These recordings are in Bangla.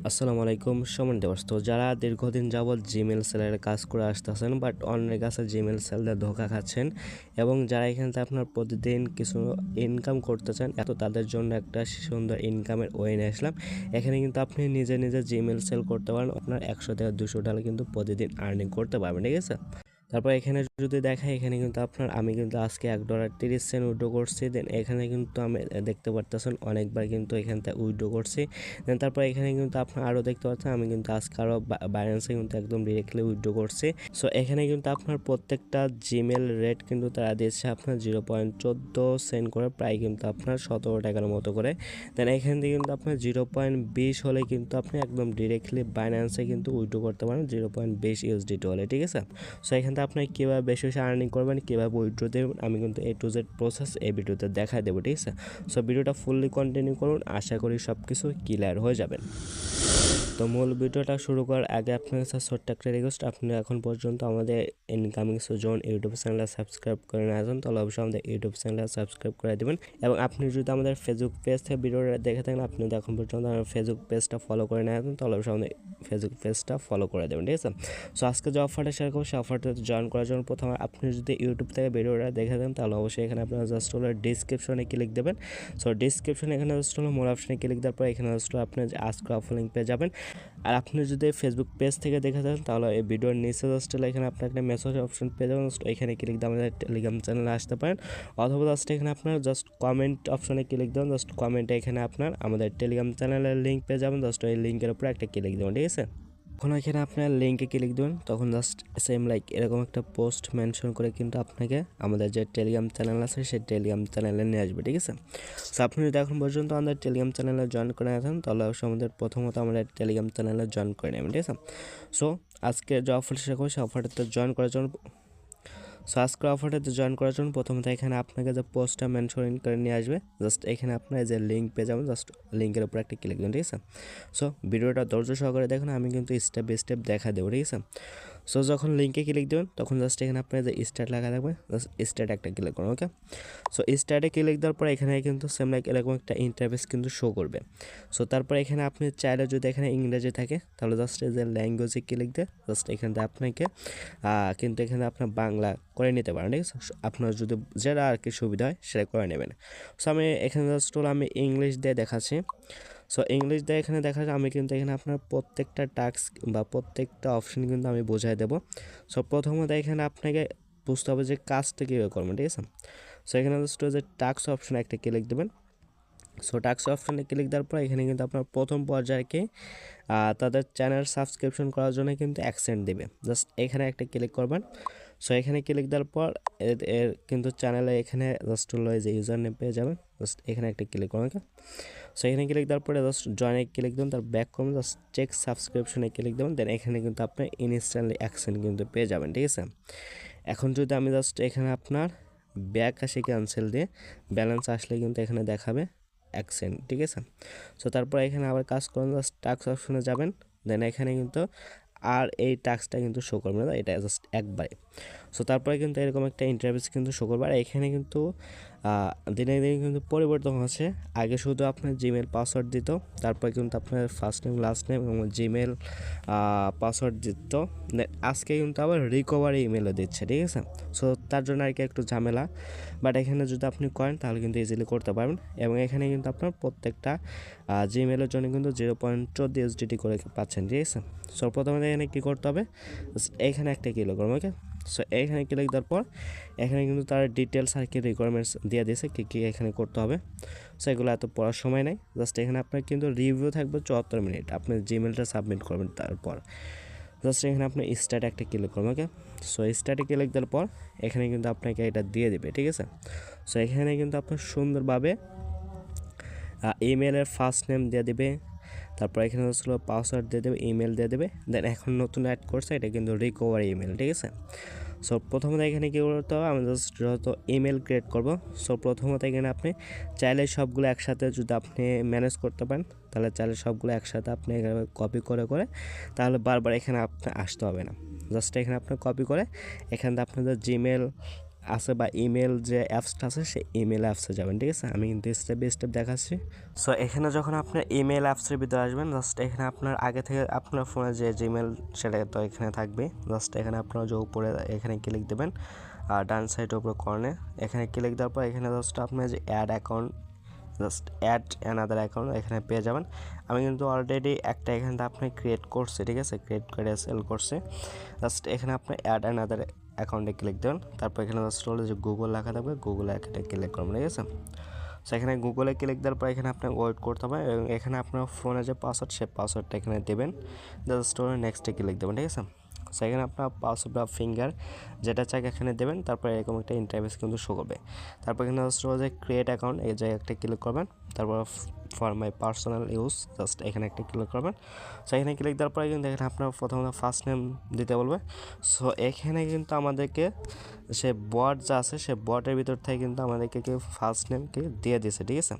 আসসালামু আলাইকুম সম্মানিত দর্শক, যারা দীর্ঘদিন যাবৎ জিমেল সেলের কাজ করে আসতেছেন বাট অন্যের কাছে জিমেল সেল দিয়ে ধোঁকা খাচ্ছেন এবং যারা এখান থেকে আপনার প্রতিদিন কিছু ইনকাম করতে চান, এত তাদের জন্য একটা সুন্দর ইনকামের ওয়ে নিয়ে আসলাম। এখানে কিন্তু আপনি নিজে নিজে জিমেল সেল করতে পারেন, আপনার 100 থেকে 200 ডলার কিন্তু প্রতিদিন আর্নিং করতে পারবেন, ঠিক আছে। তারপর এখানে যদি দেখাই, এখানে কিন্তু আপনার আমি কিন্তু আজকে $1.30 উইথড্র করছি। দেন এখানে কিন্তু আমি দেখতে পারতেছেন অনেকবার কিন্তু এখান থেকে উইথড্র করছি। দেন তারপর এখানে কিন্তু আপনার আরও দেখতে পাচ্ছেন আমি কিন্তু আজকে আরও বাইন্যান্সে কিন্তু একদম ডিরেক্টলি উইথড্র করছি। সো এখানে কিন্তু আপনার প্রত্যেকটা জিমেল রেট কিন্তু তারা দিচ্ছে আপনার 0.14 করে, প্রায় কিন্তু আপনার 17 টাকার মতো করে। দেন এখান থেকে কিন্তু আপনার 0.20 হলে কিন্তু আপনি একদম ডিরেক্টলি বাইন্যান্সে কিন্তু উইথড্র করতে পারেন 0.20 ইউএসডিটি হলে, ঠিক আছে। সো এখান থেকে আপনি কীভাবে বেশি বেশি আর্নিং করবেন, কীভাবে উইথড্র দেবেন, আমি কিন্তু A to Z প্রসেস এই ভিডিওতে দেখাই দেবো, ঠিক আছে। সো ভিডিওটা ফুললি কন্টিনিউ করুন, আশা করি সব কিছু ক্লিয়ার হয়ে যাবেন। তো মূল ভিডিওটা শুরু করার আগে আপনার কাছে ছোট্ট একটা রিকোয়েস্ট, আপনি এখন পর্যন্ত আমাদের ইনকামিং জোন ইউটিউব চ্যানেলে সাবস্ক্রাইব করে না আসেন, তাহলে অবশ্যই আমাদের ইউটিউব চ্যানেলে সাবস্ক্রাইব করে দেবেন। এবং আপনি যদি আমাদের ফেসবুক পেজ থেকে ভিডিওটা দেখে থাকেন, আপনি যদি এখন পর্যন্ত আমার ফেসবুক পেজটা ফলো করে না আসেন, তাহলে অবশ্যই আমাদের ফেসবুক পেজটা ফলো করে দেবেন, ঠিক আছে। সো আজকে যে অফারটা শেয়ার করবো, সেই অফারটা জয়েন করার জন্য প্রথমে আপনি যদি ইউটিউব থেকে ভিডিওটা দেখে দেন, তাহলে অবশ্যই এখানে আপনারা জাস্ট হলো ডিসক্রিপশনে ক্লিক দেবেন। সো ডিসক্রিপশনে এখানে জাস্ট হলো মোর অপশনে ক্লিক দেওয়ার পর এখানে জাস্ট আপনি আস্ক অফার লিঙ্ক পেয়ে যাবেন। আর আপনি যদি ফেসবুক পেজ থেকে দেখে থাকেন, তাহলে এই ভিডিওর নিচে জাস্ট এখানে আপনি একটা মেসেজ অপশন পেয়ে যাবেন, এখানে ক্লিক দিয়ে আমাদের টেলিগ্রাম চ্যানেলে আসতে পারেন। অথবা জাস্ট এখানে আপনার জাস্ট কমেন্ট অপশনে ক্লিক দেবেন, জাস্ট কমেন্টে এখানে আপনার আমাদের টেলিগ্রাম চ্যানেলের লিঙ্ক পেয়ে যাবেন, জাস্ট এই লিঙ্কের উপরে একটা ক্লিক দেবেন, ঠিক আছে। তখন এখানে আপনার লিঙ্কে ক্লিক দেবেন, তখন জাস্ট সেম লাইক এরকম একটা পোস্ট মেনশন করে কিন্তু আপনাকে আমাদের যে টেলিগ্রাম চ্যানেল আছে সেই টেলিগ্রাম চ্যানেলে নিয়ে আসবে, ঠিক আছে। সো আপনি যদি এখন পর্যন্ত আমাদের টেলিগ্রাম চ্যানেলে জয়েন করে আছেন, তাহলে অবশ্যই আমাদের প্রথমত আমাদের টেলিগ্রাম চ্যানেলে জয়েন করে নেবেন, ঠিক আছে। সো আজকে যে অফারটা শেয়ার করবো সেই অফারটাতে জয়েন করার জন্য আজকের অফারটাতে জয়েন করার জন্য প্রথমত এখানে আপনাকে যে পোস্টটা মেনশন করে নিয়ে আসবে, জাস্ট এখানে আপনার যে লিঙ্ক পেয়ে যাবেন, জাস্ট লিঙ্কের উপর একটা ক্লিক দেবেন, ঠিক আছে। সো ভিডিওটা ধৈর্য সহকারে দেখুন, আমি কিন্তু স্টেপ বাই স্টেপ দেখা দেবো, ঠিক আছে। সো যখন লিঙ্কে ক্লিক দেবেন, তখন জাস্ট এখানে আপনার যে স্টার্ট লেখা থাকবে, জাস্ট স্টার্ট একটা ক্লিক করুন, ওকে। সো স্টার্টে ক্লিক দেওয়ার পর এখানে কিন্তু সেম লাইক এরকম একটা ইন্টারফেস কিন্তু শো করবে। সো তারপর এখানে আপনি চাইলে যদি এখানে ইংরেজি থাকে, তাহলে জাস্ট এই যে ল্যাঙ্গুয়েজে ক্লিক দিয়ে জাস্ট এখান থেকে আপনাকে কিন্তু এখানে আপনার বাংলা করে নিতে পারেন, ঠিক আছে। আপনার যদি যেটা আর কি সুবিধা হয় সেটা করে নেবেন। সো আমি এখানে জাস্ট আমি ইংলিশ দিয়ে দেখাচ্ছি। সো ইংলিশ দিয়ে এখানে দেখাচ্ছি, আমি কিন্তু এখানে আপনার প্রত্যেকটা টাস্ক বা প্রত্যেকটা অপশন কিন্তু আমি বোঝাই দেবো। সো প্রথমত এখানে আপনাকে বুঝতে হবে যে কাজটা কীভাবে করবেন, ঠিক আছে। সো এখানে জাস্ট যে টাস্ক অপশন একটা ক্লিক দেবেন। সো টাস্ক অপশানে ক্লিক দেওয়ার পর এখানে কিন্তু আপনার প্রথম পর্যায়কে তাদের চ্যানেল সাবস্ক্রিপশন করার জন্য কিন্তু অ্যাকসেন্ট দেবে, জাস্ট এখানে একটা ক্লিক করবেন। সো এখানে ক্লিক দেওয়ার পর এর কিন্তু চ্যানেলে এখানে জাস্ট হলো যে ইউজার নেম পেয়ে যাবেন, জাস্ট এখানে একটা ক্লিক করুন, ওকে। সো এখানে ক্লিক দেওয়ার পরে জাস্ট জয়েনে ক্লিক দেবেন, তার ব্যাক করুন, জাস্ট চেক সাবস্ক্রিপশনে ক্লিক দেবেন। দেন এখানে কিন্তু আপনি ইনস্ট্যান্টলি অ্যাকসেন্ট কিন্তু পেয়ে যাবেন, ঠিক আছে। এখন যদি আমি জাস্ট এখানে আপনার ব্যাক আসে ক্যান্সেল দিয়ে ব্যালেন্স আসলে কিন্তু এখানে দেখাবে অ্যাকসেন্ট, ঠিক আছে। সো তারপর এখানে আবার কাজ করুন, জাস্ট টাস্ক অপশনে যাবেন। দেন এখানে কিন্তু আর এই টাস্কটা কিন্তু শো করবে না, এটা জাস্ট একবারে। সো তারপরে কিন্তু এরকম একটা ইন্টারফেস কিন্তু শো করবে। আর এখানে কিন্তু দিনে দিনে কিন্তু পরিবর্তন হচ্ছে। আগে শুধু আপনার জিমেল পাসওয়ার্ড দিত, তারপরে কিন্তু আপনার ফার্স্ট নেম লাস্ট নেম এবং জিমেল পাসওয়ার্ড দিত। আজকে কিন্তু আবার রিকভারি ইমেলও দিচ্ছে, ঠিক আছে। সো তার জন্য আর কি একটু ঝামেলা, বাট এখানে যদি আপনি করেন তাহলে কিন্তু ইজিলি করতে পারবেন। এবং এখানে কিন্তু আপনার প্রত্যেকটা জিমেলের জন্য কিন্তু 0.14 ইউএসডিটি করে পাচ্ছেন, ঠিক আছে। সো প্রথমে এখানে কী করতে হবে, এখানে একটা ক্লিক করবো, ওকে। সো এইখানে ক্লিক দেওয়ার পর এখানে কিন্তু তার ডিটেলস আর কি রিকোয়ারমেন্টস দিয়ে দিয়েছে কী কী এখানে করতে হবে। সো এগুলো এত পড়ার সময় নেই, জাস্ট এখানে আপনার কিন্তু রিভিউ থাকবে 74 মিনিট, আপনি জিমেলটা সাবমিট করবেন। তারপর জাস্ট এখানে আপনি স্টার্ট একটা ক্লিক করবেন, ওকে। সো স্টার্টে ক্লিক দেওয়ার পর এখানে কিন্তু আপনাকে এটা দিয়ে দেবে, ঠিক আছে। সো এখানে কিন্তু আপনার সুন্দরভাবে ইমেলের ফার্স্ট নেম দিয়ে দেবে, তারপর এখানে হচ্ছিল পাসওয়ার্ড দিয়ে দেবে, ইমেল দিয়ে দেবে। দেন এখন নতুন অ্যাড করছে, এটা কিন্তু রিকভারি ইমেল, ঠিক আছে। সো প্রথমত এখানে কী করতে হবে, আমি জাস্ট যত ইমেল ক্রিয়েট করব। সো প্রথমত এখানে আপনি চাইলে সবগুলো একসাথে যদি আপনি ম্যানেজ করতে পারেন, তাহলে চাইলে সবগুলো একসাথে আপনি কপি করে করে তাহলে বারবার এখানে আপনি আসতে হবে না। জাস্ট এখানে আপনি কপি করে এখান থেকে আপনাদের জিমেল আছে বা ইমেল যে অ্যাপসটা আছে সেই ইমেল অ্যাপসে যাবেন, ঠিক আছে। আমি কিন্তু স্টেপ বাই স্টেপ দেখাচ্ছি। সো এখানে যখন আপনার ইমেল অ্যাপসের ভিতরে আসবেন, জাস্ট এখানে আপনার আগে থেকে আপনার ফোনে যে জিমেল সেটা তো এখানে থাকবে। জাস্ট এখানে আপনারা যে উপরে এখানে ক্লিক দেবেন, আর ডান সাইডের উপরে কর্নে এখানে ক্লিক দেওয়ার পর এখানে জাস্ট আপনার যে add account, just add another account এখানে পেয়ে যাবেন। আমি কিন্তু অলরেডি একটা এখানে আপনি ক্রিয়েট করছি, ঠিক আছে, ক্রিয়েট করে সেল করছে। জাস্ট এখানে আপনি অ্যাড অ্যানাদার অ্যাকাউন্টে ক্লিক দেবেন, তারপর এখানে জাস্ট হলো যে গুগল লেখা থাকবে, গুগলে একটা ক্লিক করবেন, ঠিক আছে। সো এখানে গুগলে ক্লিক দেওয়ার পর এখানে আপনার ওয়েট করতে হবে এবং এখানে আপনার ফোনে যে পাসওয়ার্ড সেই পাসওয়ার্ডটা এখানে দেবেন, জাস্ট হলো নেক্সটে ক্লিক দেবেন, ঠিক আছে। সো এখানে আপনার পাসওয়ার্ড বা ফিঙ্গার যেটা চাই এখানে দেবেন, তারপর এরকম একটা ইন্টারফেস কিন্তু শো করবে। তারপর এখানে জাস্ট হলো যে ক্রিয়েট অ্যাকাউন্ট এই জায়গায় একটা ক্লিক করবেন, তারপর for my personal use just এখানে একটা ক্লিক করবেন। সো এখানে ক্লিক দেওয়ার পরে কিন্তু এখানে আপনার প্রথমত ফার্স্ট নেম দিতে বলবে। সো এখানে কিন্তু আমাদেরকে সে বট যা আছে সে বটের ভিতর থেকে কিন্তু আমাদেরকে কেউ ফার্স্ট নেমকে দিয়ে দিয়েছে, ঠিক আছে।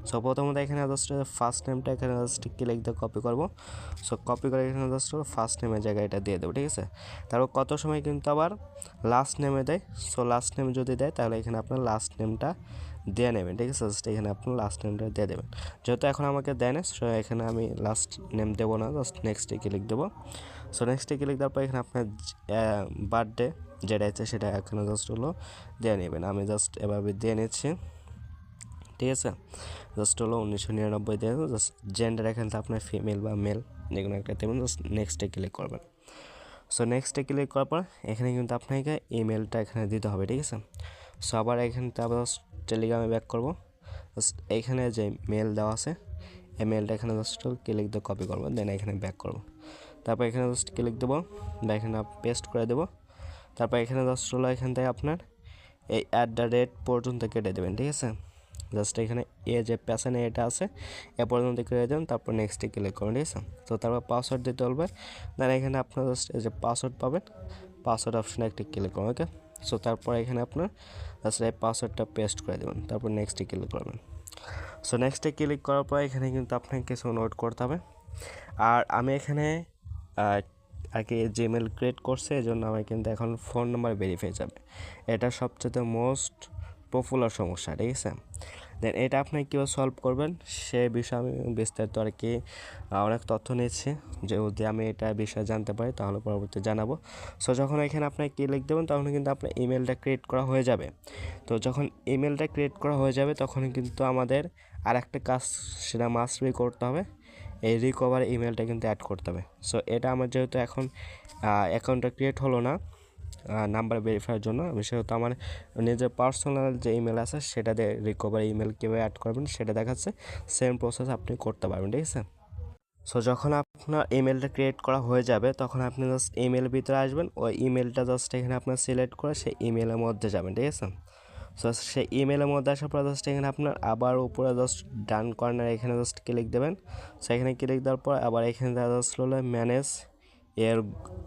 সো প্রথমত এখানে জাস্ট ফার্স্ট নেমটা এখানে জাস্ট ক্লিক দিয়ে কপি করবো। সো কপি করে এখানে জাস্ট ফার্স্ট নেমের জায়গায় এটা দিয়ে দেবো, ঠিক আছে। তারপর কত সময় কিন্তু আবার লাস্ট নেমে দেয়। সো লাস্ট নেম যদি দেয় তাহলে এখানে আপনার লাস্ট নেমটা দিয়ে নেবেন, ঠিক আছে। জাস্ট এখানে আপনার লাস্ট নেমটা দিয়ে দেবেন। যেহেতু এখন আমাকে দেয় না, সো এখানে আমি লাস্ট নেম দেবো না, জাস্ট নেক্সটে ক্লিক দেবো। সো নেক্সটে ক্লিক দেওয়ার পর এখানে আপনার বার্থডে যেটা আছে সেটা এখানে জাস্ট হলো দিয়ে নেবেন। আমি জাস্ট এভাবে দিয়ে নিচ্ছি, ঠিক আছে। জাস্ট হলো 1999 দিয়ে জাস্ট জেন্ডার এখানে আপনার ফিমেল বা মেল যে কোনো একটা দেবেন, জাস্ট নেক্সটে ক্লিক করবেন। সো নেক্সটে ক্লিক করার পর এখানে কিন্তু আপনাকে ইমেলটা এখানে দিতে হবে, ঠিক আছে। সো আবার এখানে আবার টেলিগ্রামে ব্যাক করবো, জাস্ট এইখানে যে মেল দেওয়া আছে এই মেলটা এখানে জাস্ট ক্লিক দিয়ে কপি করবো, দেন এখানে ব্যাক করবো। তারপর এখানে জাস্ট ক্লিক দেবো বা এখানে পেস্ট করে দেবো। তারপর এখানে জাস্ট হলো এখান থেকে আপনার এই @ পর্যন্ত কেটে দেবেন, ঠিক আছে। জাস্ট এখানে এ যে প্যাশনে এটা আছে এ পর্যন্ত কেটে দেবেন, তারপর নেক্সটে ক্লিক করবেন, ঠিক আছে। তো তারপর পাসওয়ার্ড দিতে বলবে, দেন এখানে আপনার জাস্ট এই যে পাসওয়ার্ড পাবেন, পাসওয়ার্ড অপশানে একটা ক্লিক করবেন, ওকে। সো তারপর এখানে আপনার জাস্ট এই পাসওয়ার্ডটা পেস্ট করে দেবেন, তারপর নেক্সটে ক্লিক করবেন। সো নেক্সটে ক্লিক করার পর এখানে কিন্তু আপনাকে কিছু নোট করতে হবে। আর আমি এখানে আর কি জিমেল ক্রিয়েট করছে, এই জন্য আমার কিন্তু এখন ফোন নাম্বার ভেরিফাই যাবে। এটা সবচেয়ে মোস্ট পপুলার সমস্যা, ঠিক আছে। দেন এটা আপনি কীভাবে সলভ করবেন সে বিষয়ে আমি বিস্তারিত আর কি অনেক তথ্য নিচ্ছি, যদি আমি এটা বিষয়ে জানতে পারি তাহলে পরবর্তী জানাবো। সো যখন এখানে আপনি ক্লিক দেবেন তখন কিন্তু আপনার ইমেলটা ক্রিয়েট করা হয়ে যাবে। তো যখন ইমেলটা ক্রিয়েট করা হয়ে যাবে তখন কিন্তু আমাদের আর একটা কাজ সেটা মাস্ট বি করতে হবে, এই রিকভার ইমেলটা কিন্তু অ্যাড করতে হবে। সো এটা আমার যেহেতু এখন অ্যাকাউন্টটা ক্রিয়েট হলো না নাম্বার ভেরিফাইয়ের জন্য, আমি সেহেতু আমার নিজের পার্সোনাল যে ইমেল আছে সেটা দিয়ে রিকভার ইমেল কীভাবে অ্যাড করবেন সেটা দেখাচ্ছে। সেম প্রসেস আপনি করতে পারবেন, ঠিক আছে। সো যখন আপনার ইমেলটা ক্রিয়েট করা হয়ে যাবে তখন আপনি জাস্ট ইমেলের ভিতরে আসবেন, ওই ইমেলটা জাস্ট এখানে আপনার সিলেক্ট করে সেই ইমেলের মধ্যে যাবেন, ঠিক আছে। সো সেই ইমেলের মধ্যে আসার পর জাস্ট এখানে আপনার আবার উপরে জাস্ট ডান কর্নার এখানে জাস্ট ক্লিক দেবেন। সো এখানে ক্লিক দেওয়ার পর আবার এখানে জাস্ট হলো ম্যানেজ এর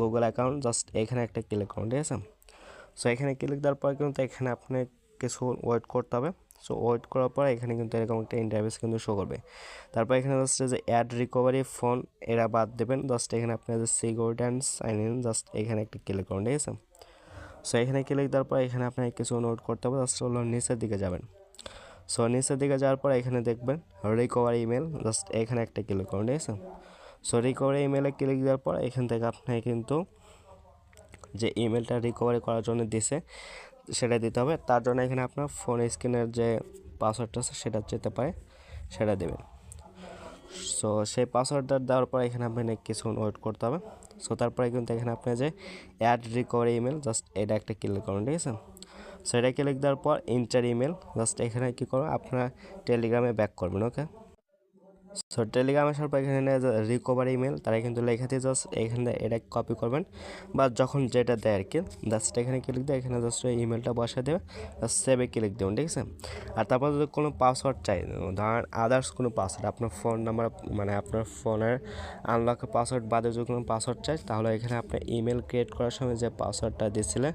গুগল অ্যাকাউন্ট, জাস্ট এখানে একটা ক্লিক করুন, ঠিক আছে। সো এখানে ক্লিক দেওয়ার পর কিন্তু এখানে আপনি কিছু ওয়েট করতে হবে। সো ওয়েট করার পর এখানে কিন্তু এরকম একটা ইন্টারফেস কিন্তু শো করবে। তারপর এখানে জাস্ট যে অ্যাড রিকভারি ফোন এরা বাদ দেবেন, জাস্ট এখানে আপনার যে security and sign in just এখানে একটা ক্লিক করুন, ঠিক আছে। সো এখানে ক্লিক দেওয়ার পর এখানে আপনাকে কিছু নোট করতে হবে, জাস্ট হলো নিচের দিকে যাবেন। সো নিচের দিকে যাওয়ার পর এখানে দেখবেন রিকভারি ইমেল, জাস্ট এখানে একটা ক্লিক করুন, ঠিক আছে। সো রিকভারি ইমেলে ক্লিক দেওয়ার পর এখান থেকে আপনাকে কিন্তু যে ইমেলটা রিকভারি করার জন্য দিছে সেটা দিতে হবে। তার জন্য এখানে আপনার ফোন স্ক্রিনের যে পাসওয়ার্ডটা আছে সেটা যেতে পারে সেটা দেবেন। সো সেই পাসওয়ার্ডটা দেওয়ার পর এখানে আপনি কিছু ওয়েট করতে হবে। সো তারপরে কিন্তু এখানে আপনি যে অ্যাড রিকভারি ইমেল জাস্ট এটা একটা ক্লিক করুন, ঠিক আছে। সো এটা ক্লিক দেওয়ার পর ইন্টার ইমেল জাস্ট এখানে কী করুন আপনার টেলিগ্রামে ব্যাক করবেন, ওকে। সো টেলিগ্রাম আসার পর এখানে রিকভারি ইমেল তারা কিন্তু লেখা দিয়ে জাস্ট এখানে এটা কপি করবেন বা যখন যেটা দেয় আর কি জাস্ট এখানে ক্লিক দিয়ে এখানে জাস্ট ইমেলটা বসে দেবে, জাস্ট সেভে ক্লিক দেবেন, ঠিক আছে। আর তারপর যদি কোনো পাসওয়ার্ড চাই, ধরেন আদার্স কোনো পাসওয়ার্ড আপনার ফোন নাম্বার মানে আপনার ফোনের আনলক পাসওয়ার্ড বাদে যদি কোনো পাসওয়ার্ড চাই তাহলে এখানে আপনি ইমেল ক্রিয়েট করার সময় যে পাসওয়ার্ডটা দিয়েছিলেন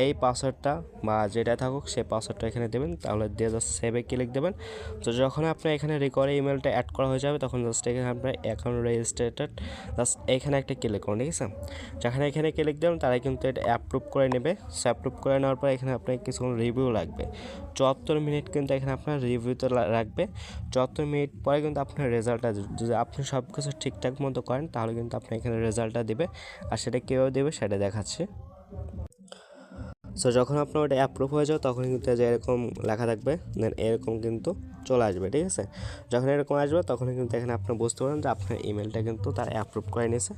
এই পাসওয়ার্ডটা বা যেটা থাকুক সেই পাসওয়ার্ডটা এখানে দেবেন, তাহলে দিয়ে জাস্ট সেভে ক্লিক দেবেন। তো যখন আপনি এখানে রিকভারি ইমেলটা অ্যাড করা হয়ে যাবে তখন জাস্ট এখানে আপনার অ্যাকাউন্ট রেজিস্ট্রেটেড জাস্ট এখানে একটা ক্লিক করুন, ঠিক আছে। যখন এখানে ক্লিক দেবেন তারা কিন্তু এটা অ্যাপ্রুভ করে নেবে। সো অ্যাপ্রুভ করে নেওয়ার পর এখানে আপনার কিছুক্ষণ রিভিউ লাগবে, 74 মিনিট কিন্তু এখানে আপনার রিভিউতে রাখবে। 74 মিনিট পরে কিন্তু আপনার রেজাল্টটা, যদি আপনি সব কিছু ঠিকঠাক মতো করেন তাহলে কিন্তু আপনার এখানে রেজাল্টটা দেবে। আর সেটা কীভাবে দেবে সেটা দেখাচ্ছে। সো যখন আপনার ওটা অ্যাপ্রুভ হয়ে যাবে তখন কিন্তু যে এরকম লেখা থাকবে, দেন এরকম কিন্তু চলে আসবে, ঠিক আছে। যখন এরকম আসবে তখন কিন্তু এখানে আপনি বুঝতে পারেন যে আপনার ইমেলটা কিন্তু তারা অ্যাপ্রুভ করে নিয়েছে।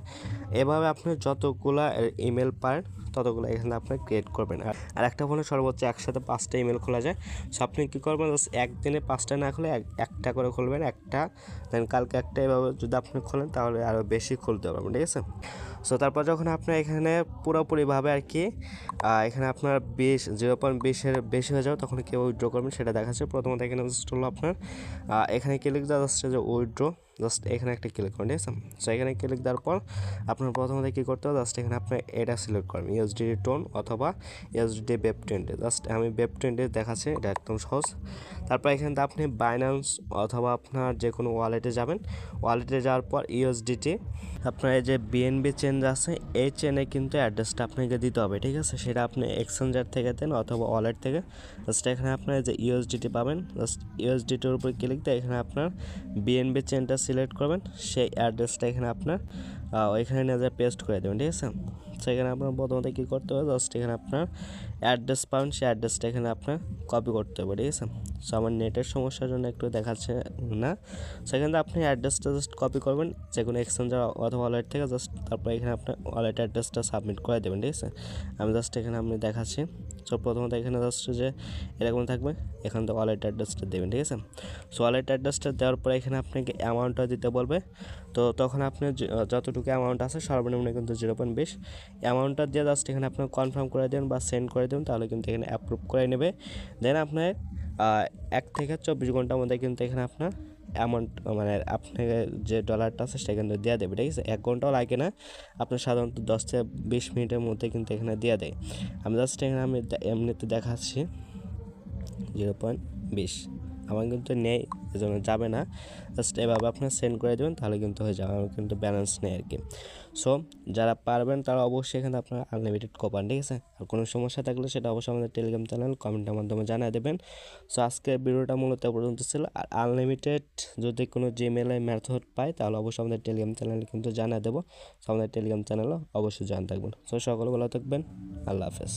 এভাবে আপনি যতগুলো ইমেল পারেন ততগুলো এখানে আপনি ক্রিয়েট করবেন। আর একটা ফোনে সর্বোচ্চ একসাথে 5টা ইমেল খোলা যায়। সো আপনি কী করবেন, একদিনে 5টা না খুলে একটা করে খুলবেন, একটা দেন কালকে একটা, এভাবে যদি আপনি খোলেন তাহলে আরও বেশি খুলতে পারবেন, ঠিক আছে। সো তারপর যখন আপনার এখানে পুরোপুরিভাবে আর কি এখানে আপনার 0.20-এর বেশি হয়ে যাবে তখন কেউ উইথড্র করবেন সেটা দেখাচ্ছে। প্রথমত এখানে জাস্ট হলো আপনার এখানে ক্লিক দেওয়া যাচ্ছে যে উইথড্র, জাস্ট এখানে একটা ক্লিক করুন, ঠিক আছে। সো এখানে ক্লিক দেওয়ার পর আপনার প্রথমত কী করতে হবে, জাস্ট এখানে আপনি এটা সিলেক্ট করবেন, ইউএসডিটি টোন অথবা ইউএসডিটি ওয়েব ট্রেন্ডে। জাস্ট আমি ওয়েব ট্রেন্ডে দেখাচ্ছে, এটা একদম সহজ। তারপর এখানে আপনি বাইন্যান্স অথবা আপনার যে কোনো ওয়ালেটে যাবেন, ওয়ালেটে যাওয়ার পর ইউএসডিটি আপনার এই যে বিএনবি চেঞ্জ আছে এই চেনে কিন্তু অ্যাড্রেসটা আপনাকে দিতে হবে, ঠিক আছে। সেটা আপনি এক্সচেঞ্জার থেকে দেন অথবা ওয়ালেট থেকে। জাস্ট এখানে আপনার যে ইউএসডিটি পাবেন, জাস্ট ইউএসডিটির উপর ক্লিক দিয়ে এখানে আপনার বিএনবি চেনটা সিলেক্ট করবেন, সেই অ্যাড্রেসটা এখানে আপনার ওইখানে নিয়ে যা পেস্ট করে দেবেন, ঠিক আছে। সেখানে আপনার প্রথমত কী করতে হবে, জাস্ট এখানে আপনার অ্যাড্রেস পাবেন, সেই অ্যাড্রেসটা এখানে আপনার কপি করতে হবে, ঠিক আছে। সো আমার নেটের সমস্যার জন্য একটু দেখাচ্ছে না। সেখানে আপনি অ্যাড্রেসটা জাস্ট কপি করবেন যে কোনো এক্সচেঞ্জার অথবা ওয়ালেট থেকে, জাস্ট তারপর এখানে আপনার ওয়ালেট অ্যাড্রেসটা সাবমিট করে দেবেন, ঠিক আছে। আমি জাস্ট এখানে আপনি দেখাচ্ছি। সো প্রথমত এখানে জাস্ট যে এরকম থাকবে, এখান থেকে ওয়ালেট অ্যাড্রেসটা দেবেন, ঠিক আছে। সো ওয়ালেট অ্যাড্রেসটা দেওয়ার পরে এখানে আপনাকে অ্যামাউন্টটা দিতে বলবে। তো তখন আপনি যতটুকু অ্যামাউন্ট আছে সর্বনিম্ন কিন্তু 0.20 অ্যামাউন্টটা দিয়ে জাস্ট এখানে আপনার কনফার্ম করে দেবেন বা সেন্ড করে দেবেন, তাহলে কিন্তু এখানে অ্যাপ্রুভ করে নেবে। দেন আপনার 1 থেকে 24 ঘন্টার মধ্যে কিন্তু এখানে আপনার অ্যামাউন্ট মানে আপনাকে যে ডলারটা আছে সেটা কিন্তু দেওয়া দেবে, ঠিক আছে। 1 ঘন্টাও লাগে না, আপনার সাধারণত 10 থেকে 20 মিনিটের মধ্যে কিন্তু এখানে দেওয়া দেয়। আমি জাস্ট এখানে আমি এমনিতে দেখাচ্ছি 0.20 আমার কিন্তু নেই, এজন্য যাবে না। জাস্ট এভাবে আপনার সেন্ড করে দেবেন তাহলে কিন্তু হয়ে যাবে, আমার কিন্তু ব্যালেন্স নেই আর কি। সো যারা পারবেন তারা অবশ্যই এখানে আপনার আনলিমিটেড কোপান, ঠিক আছে। আর কোনো সমস্যা থাকলে সেটা অবশ্যই আমাদের টেলিগ্রাম চ্যানেল কমেন্টের মাধ্যমে জানিয়ে দেবেন। সো আজকে ভিডিওটা মূলত পর্যন্ত ছিল। আর আনলিমিটেড যদি কোনো জিমেইলে মেথড পাই তাহলে অবশ্যই আমাদের টেলিগ্রাম চ্যানেলে কিন্তু জানিয়ে দেবো। সো আমাদের টেলিগ্রাম চ্যানেলও অবশ্যই জানিয়ে থাকবেন। সো সকলে ভালো থাকবেন, আল্লাহ হাফেজ।